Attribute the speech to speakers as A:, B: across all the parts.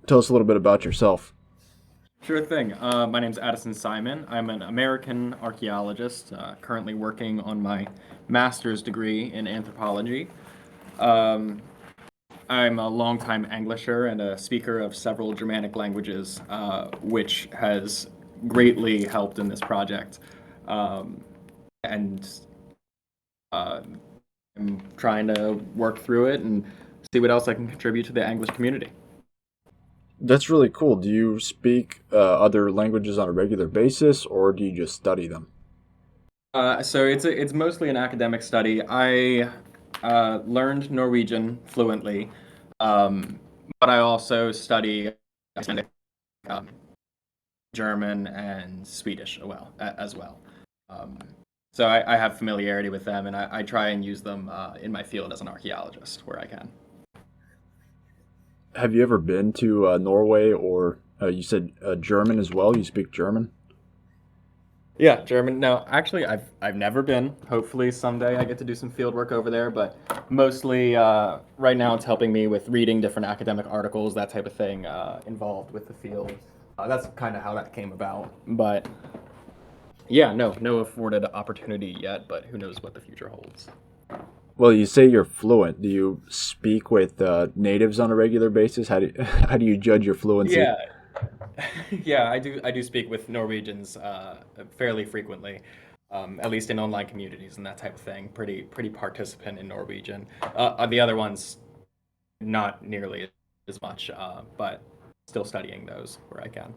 A: tell us a little bit about yourself.
B: Sure thing. My name's Addison Siemon. I'm an American archaeologist, currently working on my master's degree in anthropology. Um, I'm a longtime Anglisher and a speaker of several Germanic languages, which has greatly helped in this project. Um, and uh, I'm trying to work through it and see what else I can contribute to the English community.
A: That's really cool. Do you speak other languages on a regular basis, or do you just study them?
B: So it's mostly an academic study. I learned Norwegian fluently, um, but I also study Icelandic, um, German, and Swedish as well. Um, so I have familiarity with them, and I try and use them in my field as an archaeologist where I can.
A: Have you ever been to Norway, or you said German as well? You speak German?
B: Yeah, German. No, actually, I've never been. Hopefully, someday I get to do some field work over there. But mostly, right now, it's helping me with reading different academic articles, that type of thing, involved with the field. That's kind of how that came about. But yeah, no afforded opportunity yet. But who knows what the future holds.
A: Well, you say you're fluent. Do you speak with natives on a regular basis? How do you judge your fluency?
B: Yeah, yeah, I do speak with Norwegians fairly frequently, at least in online communities and that type of thing. Pretty participant in Norwegian. The other ones not nearly as much, but still studying those where I can.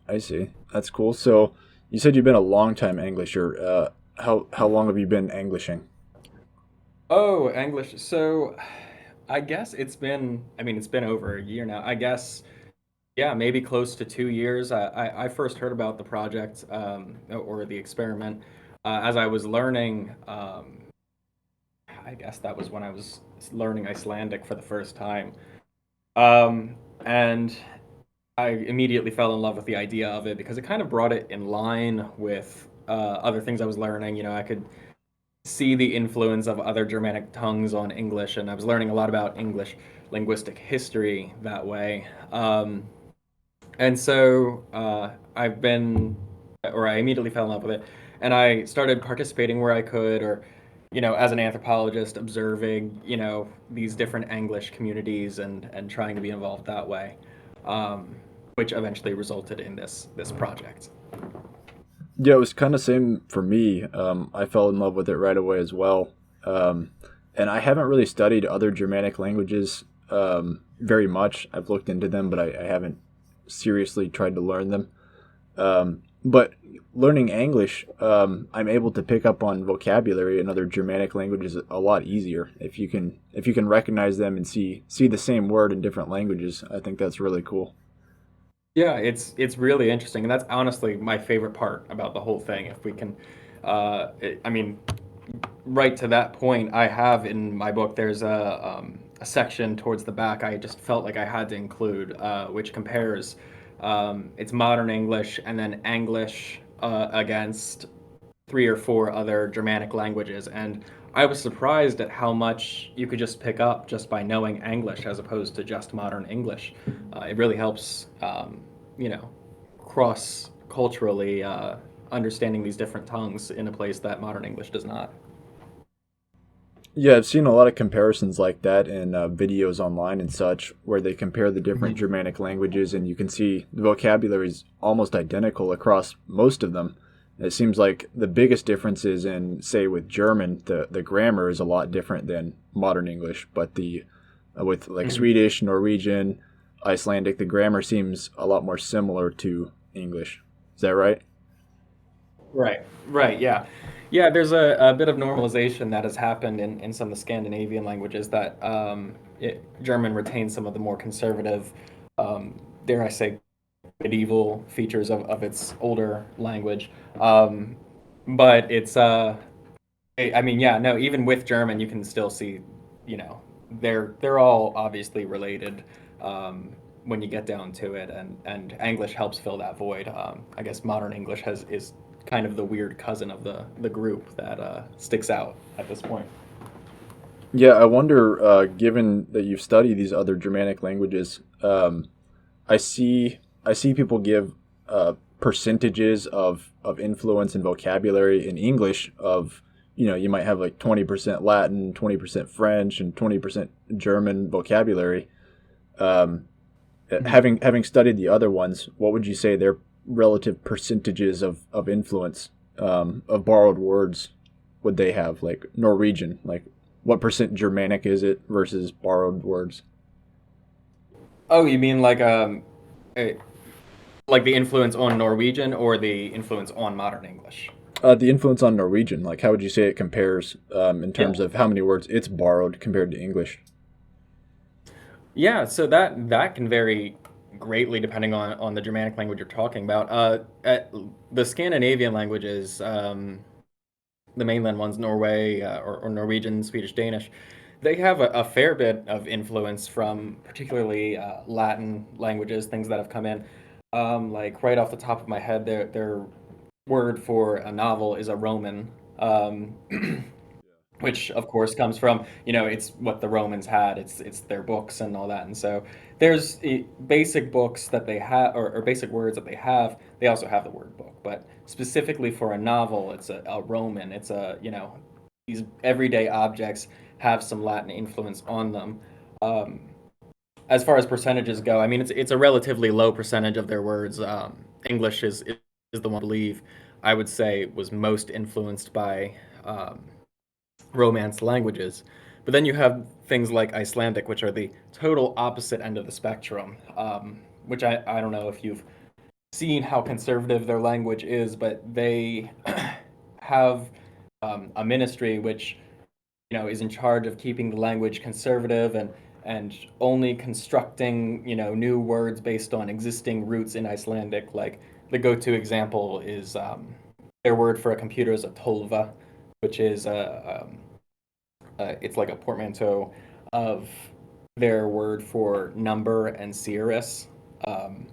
A: I see. That's cool. So you said you've been a long time Englisher. How long have you been Englishing?
B: Oh, English. So I guess it's been over a year now. I guess, yeah, maybe close to 2 years. I first heard about the project or the experiment as I was learning. I guess that was when I was learning Icelandic for the first time. And I immediately fell in love with the idea of it because it kind of brought it in line with other things I was learning. I could see the influence of other Germanic tongues on English, and I was learning a lot about English linguistic history that way. And so I immediately fell in love with it, and I started participating where I could, or as an anthropologist, observing these different English communities and trying to be involved that way, um, which eventually resulted in this project.
A: Yeah, it was kind of same for me. I fell in love with it right away as well. Um, and I haven't really studied other Germanic languages very much. I've looked into them, but I haven't seriously tried to learn them. But learning English, I'm able to pick up on vocabulary in other Germanic languages a lot easier. If you can recognize them and see the same word in different languages, I think that's really cool.
B: Yeah, it's really interesting, and that's honestly my favorite part about the whole thing. If we can, I mean, right to that point, I have in my book, there's a section towards the back I just felt like I had to include, which compares it's modern English and then English against three or four other Germanic languages. And I was surprised at how much you could just pick up just by knowing English as opposed to just modern English. It really helps, you know, cross culturally understanding these different tongues in a place that modern English does not.
A: Yeah, I've seen a lot of comparisons like that in videos online and such, where they compare the different
B: Mhm.
A: Germanic languages, and you can see the vocabulary is almost identical across most of them. It seems like the biggest difference is in, say, with German, the grammar is a lot different than modern English, but the with like
B: Mhm.
A: Swedish, Norwegian, Icelandic, the grammar seems a lot more similar to English. Is that right?
B: Right, right, yeah. Yeah, there's a bit of normalization that has happened in some of the Scandinavian languages that German retains some of the more conservative, dare I say, medieval features of its older language. But I mean, yeah, no, even with German, you can still see, you know, they're all obviously related when you get down to it, and English helps fill that void. I guess modern English is kind of the weird cousin of the group that sticks out at this point.
A: Yeah, I wonder, given that you've studied these other Germanic languages, I see people give percentages of influence and vocabulary in English of, you might have like 20% Latin, 20% French, and 20% German vocabulary. Um,
B: Mhm.
A: having studied the other ones, what would you say their relative percentages of influence, of borrowed words would they have? Like Norwegian, like what percent Germanic is it versus borrowed words?
B: Oh, you mean eh, like the influence on Norwegian or the influence on modern English?
A: The influence on Norwegian, like how would you say it compares, in
B: Yeah.
A: terms of how many words it's borrowed compared to English?
B: Yeah, so that can vary greatly depending on the Germanic language you're talking about. The Scandinavian languages, the mainland ones, Norway or Norwegian, Swedish, Danish, they have a fair bit of influence from particularly Latin languages, things that have come in. Like right off the top of my head, their word for a novel is a Roman. Um, which of course comes from, it's what the Romans had. It's their books and all that. And so there's basic books that they have, or basic words that they have. They also have the word book, but specifically for a novel, it's a Roman. It's these everyday objects have some Latin influence on them. Um, as far as percentages go, I mean, it's a relatively low percentage of their words. English is the one I believe I would say was most influenced by um, Romance languages. But then you have things like Icelandic, which are the total opposite end of the spectrum, which I don't know if you've seen how conservative their language is, but they have a ministry which is in charge of keeping the language conservative and only constructing new words based on existing roots in Icelandic. Like the go-to example is their word for a computer is a tolva, which is it's like a portmanteau of their word for number and Cirrus. Um,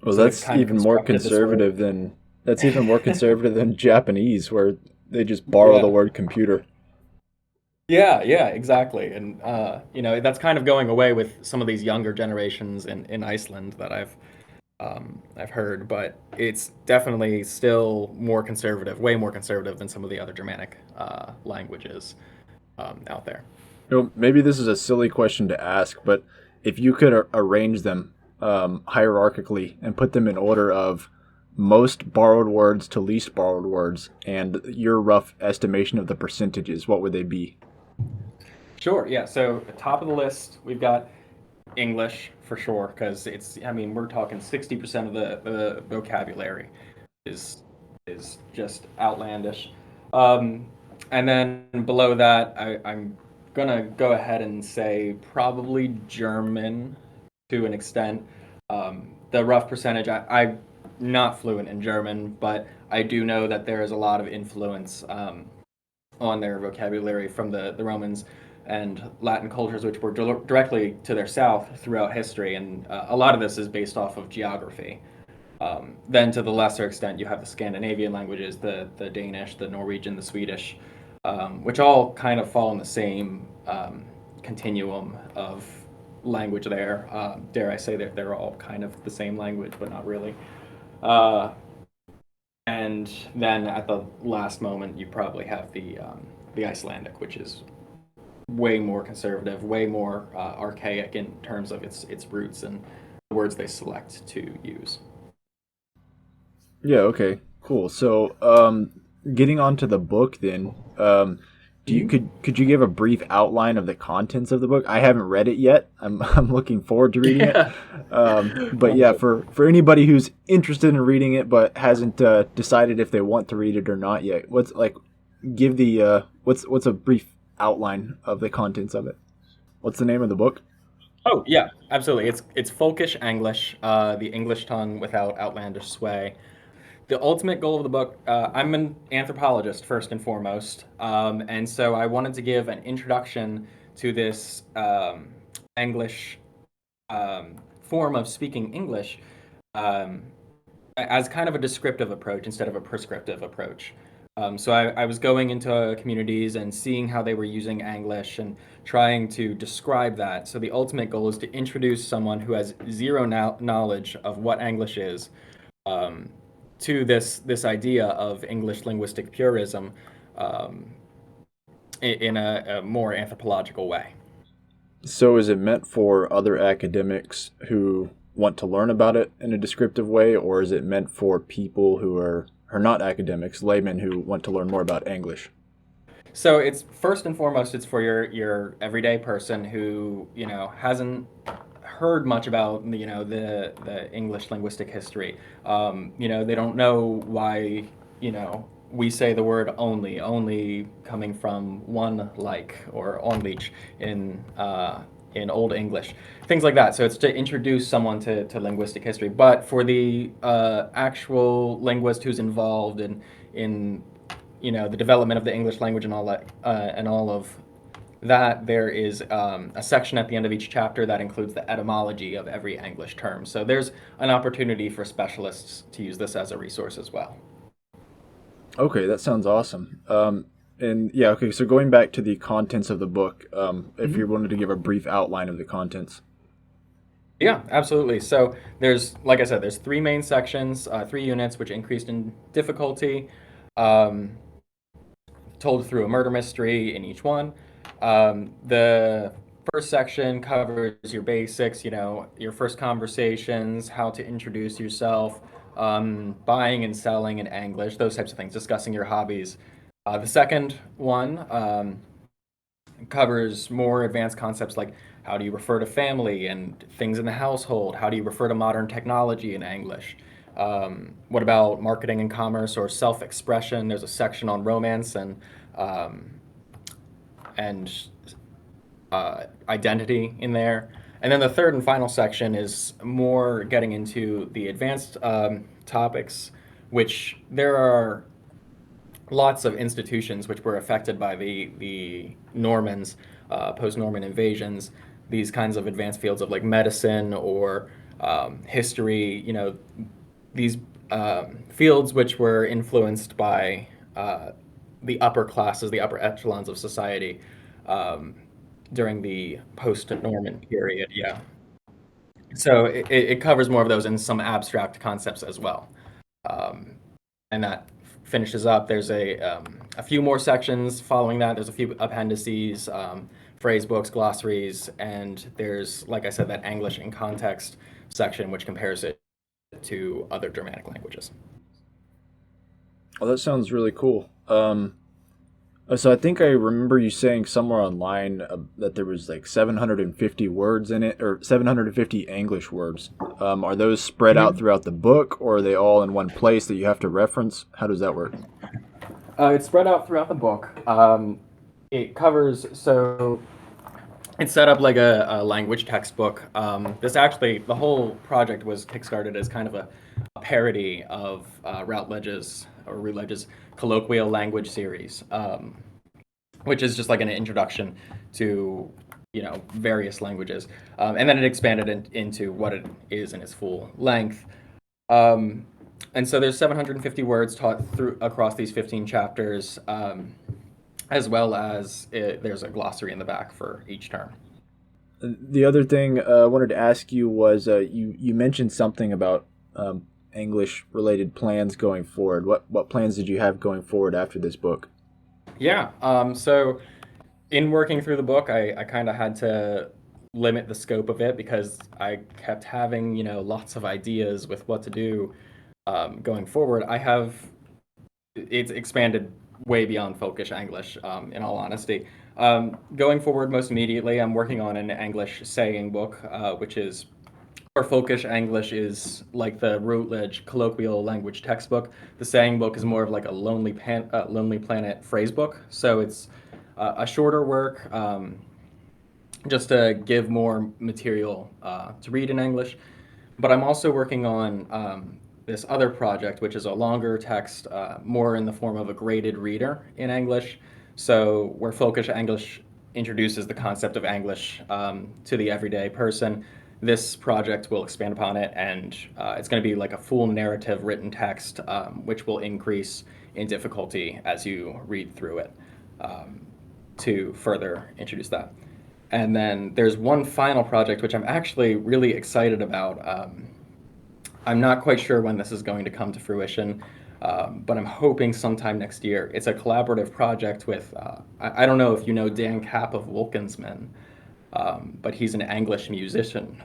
A: Well,
B: so they've
A: that's
B: kind of
A: even more
B: constructed this word.
A: conservative than that's even more conservative than Japanese, where they just borrow the
B: Yeah.
A: word computer.
B: Yeah, yeah, exactly. And that's kind of going away with some of these younger generations in Iceland that I've heard, but it's definitely still more conservative, way more conservative than some of the other Germanic languages out there.
A: Maybe this is a silly question to ask, but if you could arrange them, hierarchically and put them in order of most borrowed words to least borrowed words, and your rough estimation of the percentages, what would they be?
B: Sure, yeah. So top of the list, we've got English for sure, because I mean, we're talking 60% of the vocabulary is is just outlandish. Um, and then below that, I'm gonna go ahead and say probably German to an extent. The rough percentage, I'm not fluent in German, but I do know that there is a lot of influence on their vocabulary from the Romans and Latin cultures, which were directly to their south throughout history. And a lot of this is based off of geography. Then, to the lesser extent, you have the Scandinavian languages, the Danish, the Norwegian, the Swedish, which all kind of fall in the same continuum of language there. Dare I say that they're all kind of the same language, but not really. Uh, and then at the last moment, you probably have the Icelandic, which is way more conservative, way more archaic in terms of its roots and the words they select to use.
A: Yeah, okay, cool. So, getting onto the book then, do you
B: Mhm.
A: could you give a brief outline of the contents of the book? I haven't read it yet. I'm looking forward to reading it.
B: Yeah.
A: But yeah,
B: Wonderful.
A: for anybody who's interested in reading it but hasn't decided if they want to read it or not yet, what's like give the what's a brief outline of the contents of it? What's the name of the book?
B: Oh yeah, absolutely. It's Folkish Anglish, the English tongue without outlandish sway. The ultimate goal of the book, I'm an anthropologist first and foremost, and so I wanted to give an introduction to this English form of speaking English um, as kind of a descriptive approach instead of a prescriptive approach. So I was going into communities and seeing how they were using English and trying to describe that. So the ultimate goal is to introduce someone who has zero knowledge of what English is, um, to this idea of English linguistic purism, um, in a more anthropological way.
A: So is it meant for other academics who want to learn about it in a descriptive way, or is it meant for people who are not academics, laymen who want to learn more about English?
B: So it's first and foremost, it's for your everyday person who hasn't heard much about the English linguistic history. They don't know why we say the word only coming from one like or onleach in Old English, things like that. So it's to introduce someone to linguistic history. But for the actual linguist who's involved in the development of the English language and all of that, there is a section at the end of each chapter that includes the etymology of every English term. So there's an opportunity for specialists to use this as a resource as well.
A: Okay, that sounds awesome. And yeah, okay, so going back to the contents of the book, if you
B: Mhm.
A: wanted to give a brief outline of the contents.
B: Yeah, absolutely. So there's, like I said, there's three main sections, three units, which increased in difficulty, um, told through a murder mystery in each one. The first section covers your basics, your first conversations, how to introduce yourself, buying and selling in English, those types of things, discussing your hobbies. The second one covers more advanced concepts like how do you refer to family and things in the household? How do you refer to modern technology in English? What about marketing and commerce or self expression? There's a section on romance um, and identity in there. And then the third and final section is more getting into the advanced topics, which there are lots of institutions which were affected by the Normans, post-Norman invasions. These kinds of advanced fields of like medicine or history, these fields which were influenced by the upper classes, the upper echelons of society um, during the post-Norman period. Yeah. So it covers more of those and some abstract concepts as well. Um, and that finishes up. There's a few more sections following that. There's a few appendices, phrase books, glossaries, and there's, like I said, that English in context section, which compares it to other Germanic languages.
A: Oh, that sounds really cool. So I think I remember you saying somewhere online that there was like 750 words in it, or 750 English words. Are those spread out
B: Mhm.
A: throughout the book, or are they all in one place that you have to reference? How does that work?
B: It's spread out throughout the book. It covers, so it's set up like a language textbook. This actually, the whole project was kickstarted as kind of a parody of Routledge's colloquial language series, which is just like an introduction to various languages, and then it expanded into what it is in its full length. Um, and so there's 750 words taught through across these 15 chapters, as well as there's a glossary in the back for each term.
A: The other thing I wanted to ask you was you mentioned something about English related plans going forward. What plans did you have going forward after this book?
B: Yeah. So in working through the book, I kind of had to limit the scope of it because I kept having, lots of ideas with what to do going forward. It's expanded way beyond Folkish English, in all honesty. Going forward, most immediately, I'm working on an English saying book, which is or Folkish English is like the Routledge colloquial language textbook. The saying book is more of like a Lonely Planet phrase book. So it's a shorter work, just to give more material to read in English. But I'm also working on this other project, which is a longer text, more in the form of a graded reader in English. So, where Folkish English introduces the concept of English to the everyday person, this project will expand upon it, and it's going to be like a full narrative written text, which will increase in difficulty as you read through it, to further introduce that. And then there's one final project which I'm actually really excited about. I'm not quite sure when this is going to come to fruition, but I'm hoping sometime next year. It's a collaborative project with, I don't know if you know Dan Kapp of Wilkinsman, but he's an English musician.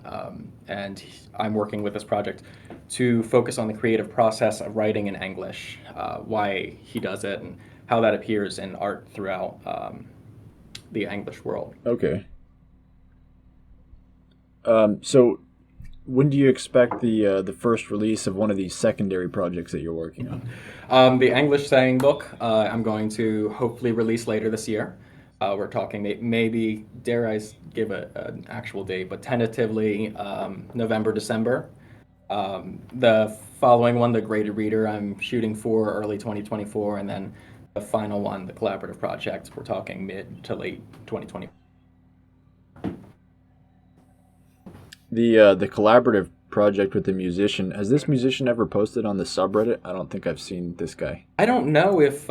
B: And I'm working with this project to focus on the creative process of writing in English, why he does it, and how that appears in art throughout the English world.
A: Okay. So when do you expect the first release of one of these secondary projects that you're working on?
B: The English saying book, I'm going to hopefully release later this year. We're talking maybe, dare I give an actual date, but tentatively November, December. The following one, the Graded Reader, I'm shooting for early 2024, and then the final one, the collaborative project, we're talking mid to late 2020.
A: The collaborative project with the musician, has this musician ever posted on the subreddit? I don't think I've seen this guy.
B: I don't know if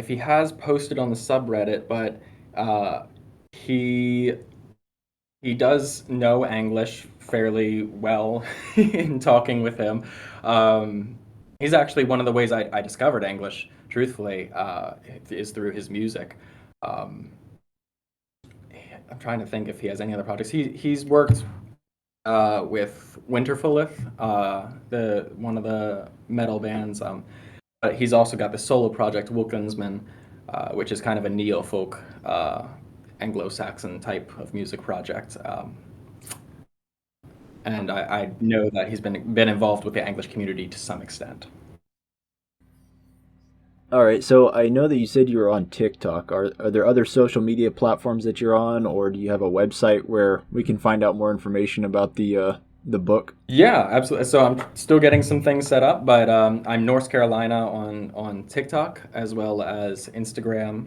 B: he has posted on the subreddit, but he does know English fairly well in talking with him. He's actually one of the ways I discovered English, truthfully, is through his music. I'm trying to think if he has any other projects. He's worked with Winterfellith, the one of the metal bands. But he's also got the solo project Wilkinsman, which is kind of a neo-folk Anglo-Saxon type of music project. And I know that he's been involved with the English community to some extent.
A: All right, so I know that you said you were on TikTok. Are there other social media platforms that you're on, or do you have a website where we can find out more information about the book?
B: Yeah, absolutely. So I'm still getting some things set up, but I'm North Carolina on TikTok as well as Instagram,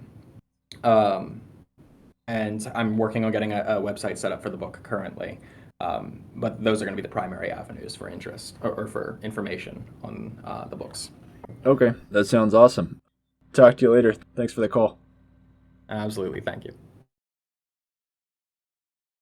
B: and I'm working on getting a website set up for the book currently. But those are going to be the primary avenues for interest or for information on the books.
A: Okay, that sounds awesome. Talk to you later. Thanks for the call.
B: Absolutely. Thank you.